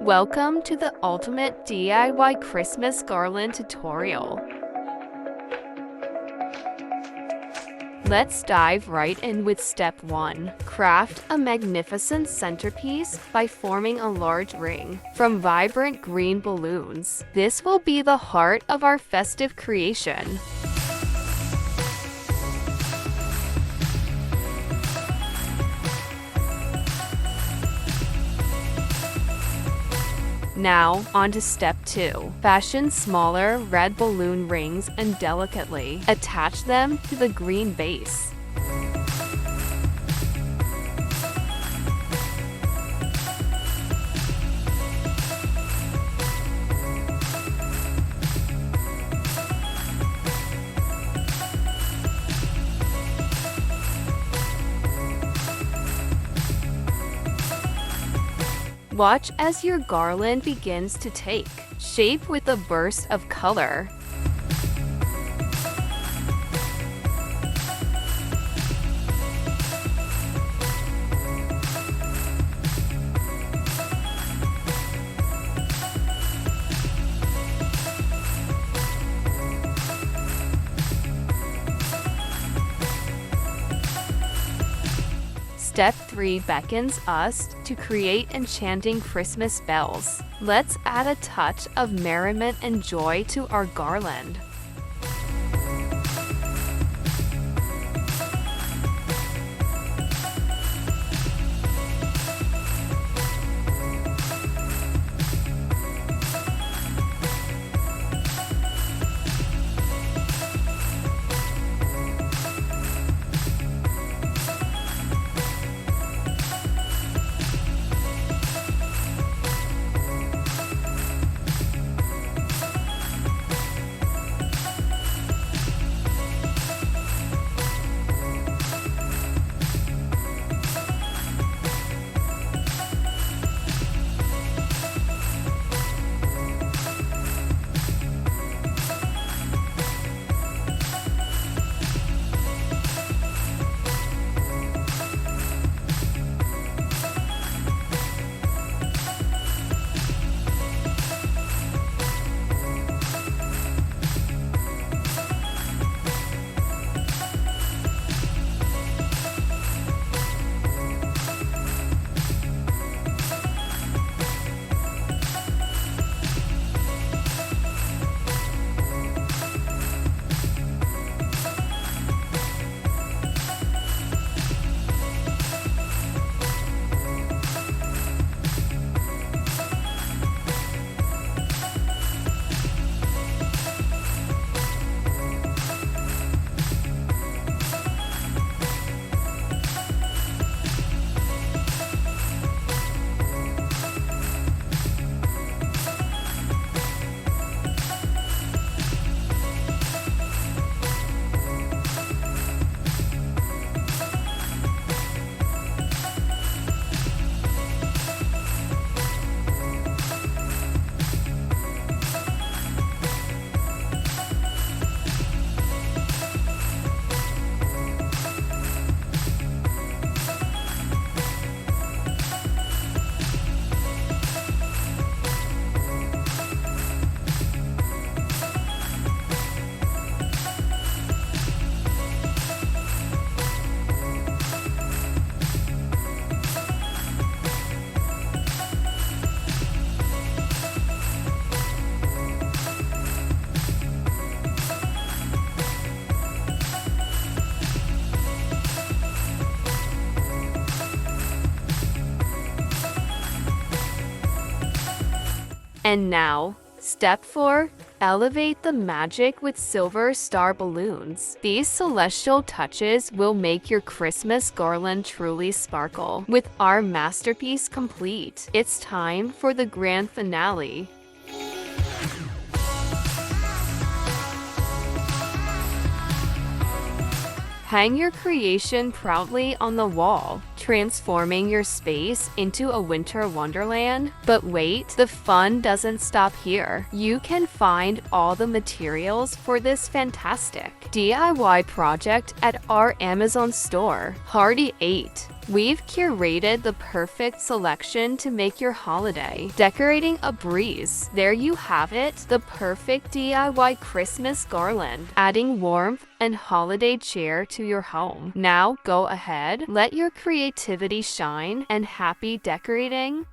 Welcome to the ultimate DIY Christmas garland tutorial. Let's dive right in with step 1. Craft a magnificent centerpiece by forming a large ring from vibrant green balloons. This will be the heart of our festive creation. Now, on to step 2. Fashion smaller red balloon rings and delicately attach them to the green base. Watch as your garland begins to take shape with a burst of color. Step 3 beckons us to create enchanting Christmas bells. Let's add a touch of merriment and joy to our garland. And now, step 4. Elevate the magic with silver star balloons. These celestial touches will make your Christmas garland truly sparkle. With our masterpiece complete, it's time for the grand finale. Hang your creation proudly on the wall, transforming your space into a winter wonderland. But wait, the fun doesn't stop here. You can find all the materials for this fantastic DIY project at our Amazon store. Hardy 8. We've curated the perfect selection to make your holiday decorating a breeze. There you have it, the perfect DIY Christmas garland, adding warmth and holiday cheer to your home. Now go ahead, let your creativity shine, and happy decorating!